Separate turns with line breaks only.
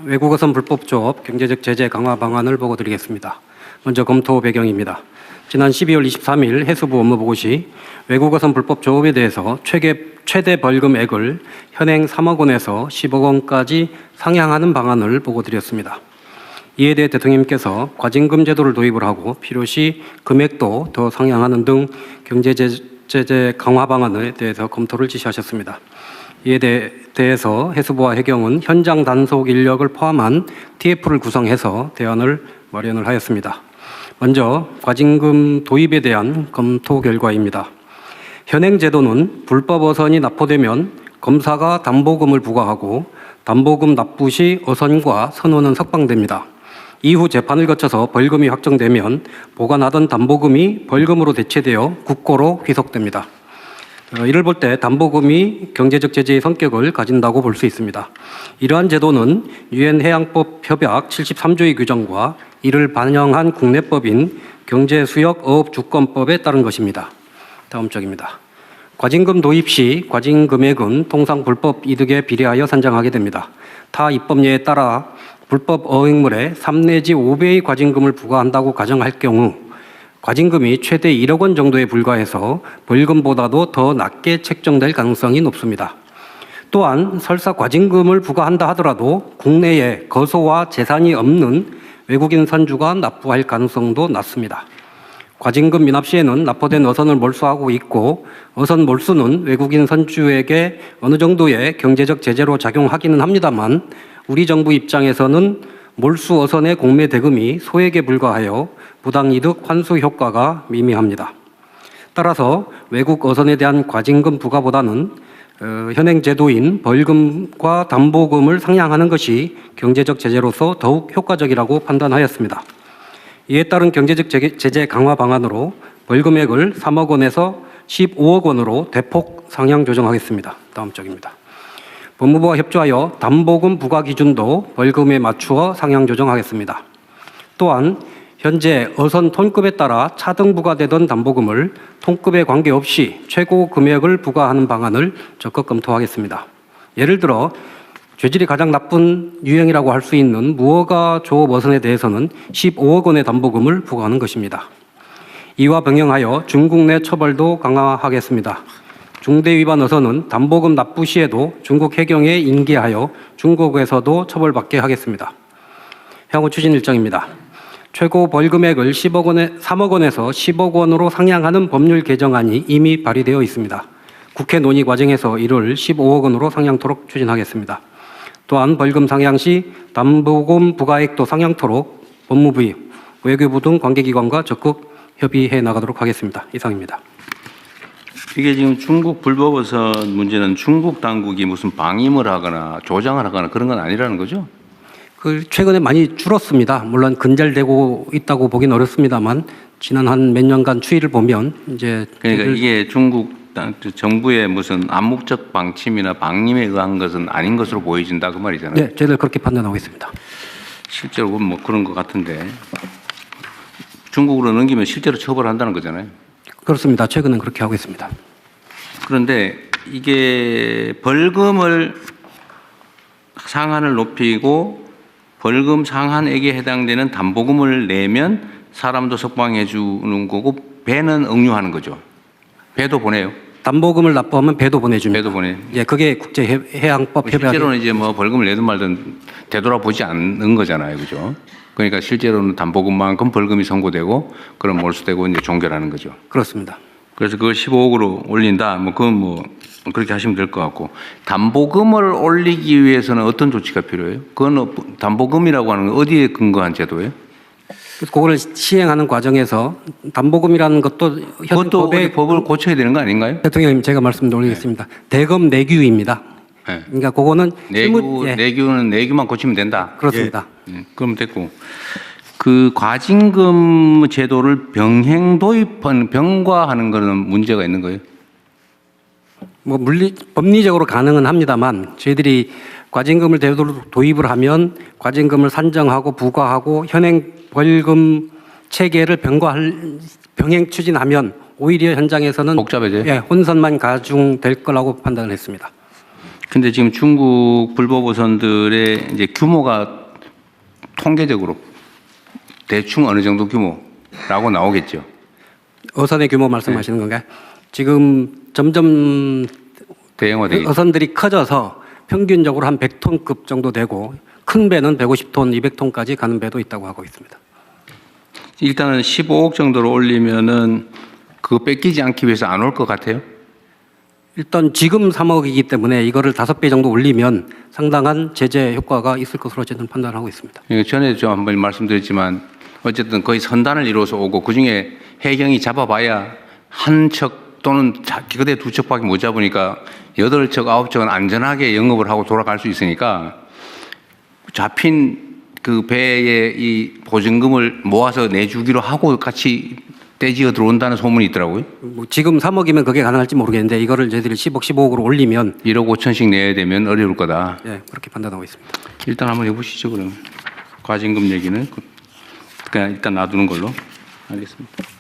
외국어선 불법 조업 경제적 제재 강화 방안을 보고 드리겠습니다. 먼저 검토 배경입니다. 지난 12월 23일 해수부 업무보고 시 외국어선 불법 조업에 대해서 최대 벌금액을 현행 3억 원에서 10억 원까지 상향하는 방안을 보고 드렸습니다. 이에 대해 대통령님께서 과징금 제도를 도입을 하고 필요시 금액도 더 상향하는 등 경제제재 강화 방안에 대해서 검토를 지시하셨습니다. 이에 대해서 해수부와 해경은 현장 단속 인력을 포함한 TF를 구성해서 대안을 마련을 하였습니다. 먼저 과징금 도입에 대한 검토 결과입니다. 현행 제도는 불법 어선이 납포되면 검사가 담보금을 부과하고 담보금 납부 시 어선과 선원은 석방됩니다. 이후 재판을 거쳐서 벌금이 확정되면 보관하던 담보금이 벌금으로 대체되어 국고로 귀속됩니다. 이를 볼 때 담보금이 경제적 제재의 성격을 가진다고 볼 수 있습니다. 이러한 제도는 유엔 해양법 협약 73조의 규정과 이를 반영한 국내법인 경제수역어업주권법에 따른 것입니다. 다음 쪽입니다. 과징금 도입 시 과징 금액은 통상 불법 이득에 비례하여 산정하게 됩니다. 타 입법례에 따라 불법 어획물에 3 내지 5배의 과징금을 부과한다고 가정할 경우 과징금이 최대 1억 원 정도에 불과해서 벌금보다도 더 낮게 책정될 가능성이 높습니다. 또한 설사 과징금을 부과한다 하더라도 국내에 거소와 재산이 없는 외국인 선주가 납부할 가능성도 낮습니다. 과징금 미납 시에는 납포된 어선을 몰수하고 있고 어선 몰수는 외국인 선주에게 어느 정도의 경제적 제재로 작용하기는 합니다만 우리 정부 입장에서는 몰수 어선의 공매 대금이 소액에 불과하여 부당이득 환수 효과가 미미합니다. 따라서 외국 어선에 대한 과징금 부과보다는 현행 제도인 벌금과 담보금을 상향하는 것이 경제적 제재로서 더욱 효과적이라고 판단하였습니다. 이에 따른 경제적 제재 강화 방안으로 벌금액을 3억 원에서 15억 원으로 대폭 상향 조정하겠습니다. 다음 쪽입니다. 법무부와 협조하여 담보금 부과 기준도 벌금에 맞추어 상향 조정하겠습니다. 또한 현재 어선 톤급에 따라 차등 부과되던 담보금을 톤급에 관계없이 최고 금액을 부과하는 방안을 적극 검토하겠습니다. 예를 들어 죄질이 가장 나쁜 유형이라고 할 수 있는 무허가 조업 어선에 대해서는 15억 원의 담보금을 부과하는 것입니다. 이와 병행하여 중국 내 처벌도 강화하겠습니다. 중대 위반 어선은 담보금 납부 시에도 중국 해경에 인계하여 중국에서도 처벌받게 하겠습니다. 향후 추진 일정입니다. 최고 벌금액을 3억 원에서 10억 원으로 상향하는 법률 개정안이 이미 발의되어 있습니다. 국회 논의 과정에서 이를 15억 원으로 상향토록 추진하겠습니다. 또한 벌금 상향 시 담보금 부과액도 상향토록 법무부, 외교부 등 관계기관과 적극 협의해 나가도록 하겠습니다. 이상입니다.
이게 지금 중국 불법어선 문제는 중국 당국이 무슨 방임을 하거나 조장을 하거나 그런 건 아니라는 거죠?
최근에 많이 줄었습니다. 물론 근절되고 있다고 보긴 어렵습니다만 지난 한 몇 년간 추이를 보면 이제
그러니까 이게 중국 정부의 무슨 암묵적 방침이나 방임에 의한 것은 아닌 것으로 보여진다 그 말이잖아요.
네, 저희들 그렇게 판단하고 있습니다.
실제로 뭐 그런 것 같은데 중국으로 넘기면 실제로 처벌한다는 거잖아요.
그렇습니다. 최근엔 그렇게 하고 있습니다.
그런데 이게 벌금을 상한을 높이고 벌금 상한액에 해당되는 담보금을 내면 사람도 석방해 주는 거고 배는 응유하는 거죠. 배도 보내요.
담보금을 납부하면 배도 보내줍니다.
배도 보내.
예, 그게 국제해양법 협약.
실제로는 이제 뭐 벌금을 내든 말든 되돌아보지 않는 거잖아요, 그죠? 그러니까 실제로는 담보금만큼 벌금이 선고되고 그럼 몰수되고 이제 종결하는 거죠.
그렇습니다.
그래서 그걸 15억으로 올린다. 뭐 그건 뭐 그렇게 하시면 될 것 같고 담보금을 올리기 위해서는 어떤 조치가 필요해요? 그건 담보금이라고 하는 건 어디에 근거한 제도예요?
그래서 그거를 시행하는 과정에서 담보금이라는 것도 현
법을 고쳐야 되는 거 아닌가요?
대통령님 제가 말씀드리겠습니다. 대검 내규입니다.
네.
그러니까 그거는
내규는 내규만 고치면 된다.
그렇습니다.
그럼 됐고 그 과징금 제도를 병행 도입한 병과하는 거는 문제가 있는 거예요?
뭐 법리적으로 가능은 합니다만 저희들이 과징금을 제도로 도입을 하면 과징금을 산정하고 부과하고 현행 벌금 체계를 병행 추진하면 오히려 현장에서는
복잡해져요?
예, 혼선만 가중될 거라고 판단을 했습니다.
근데 지금 중국 불법 어선들의 이제 규모가 통계적으로 대충 어느 정도 규모라고 나오겠죠.
어선의 규모 말씀하시는 건가요? 지금 점점
대형화되겠죠.
어선들이 커져서 평균적으로 한 100톤급 정도 되고 큰 배는 150톤, 200톤까지 가는 배도 있다고 하고 있습니다.
일단은 15억 정도로 올리면은 그거 뺏기지 않기 위해서 안 올 것 같아요.
일단 지금 3억이기 때문에 이거를 5배 정도 올리면 상당한 제재 효과가 있을 것으로 저는 판단하고 있습니다.
전에 좀 한번 말씀드렸지만 어쨌든 거의 선단을 이루어서 오고 그중에 해경이 잡아봐야 한 척 또는 기껏해 2척밖에 못 잡으니까 8척, 9척은 안전하게 영업을 하고 돌아갈 수 있으니까 잡힌 그 배의 이 보증금을 모아서 내주기로 하고 같이 떼지어 들어온다는 소문이 있더라고요.
뭐 지금 3억이면 그게 가능할지 모르겠는데 이거를 저희들이 10억, 15억으로 올리면
1억 5천씩 내야 되면 어려울 거다.
예, 그렇게 판단하고 있습니다.
일단 한번 해보시죠, 그러면. 과징금 얘기는 그냥 일단 놔두는 걸로. 알겠습니다.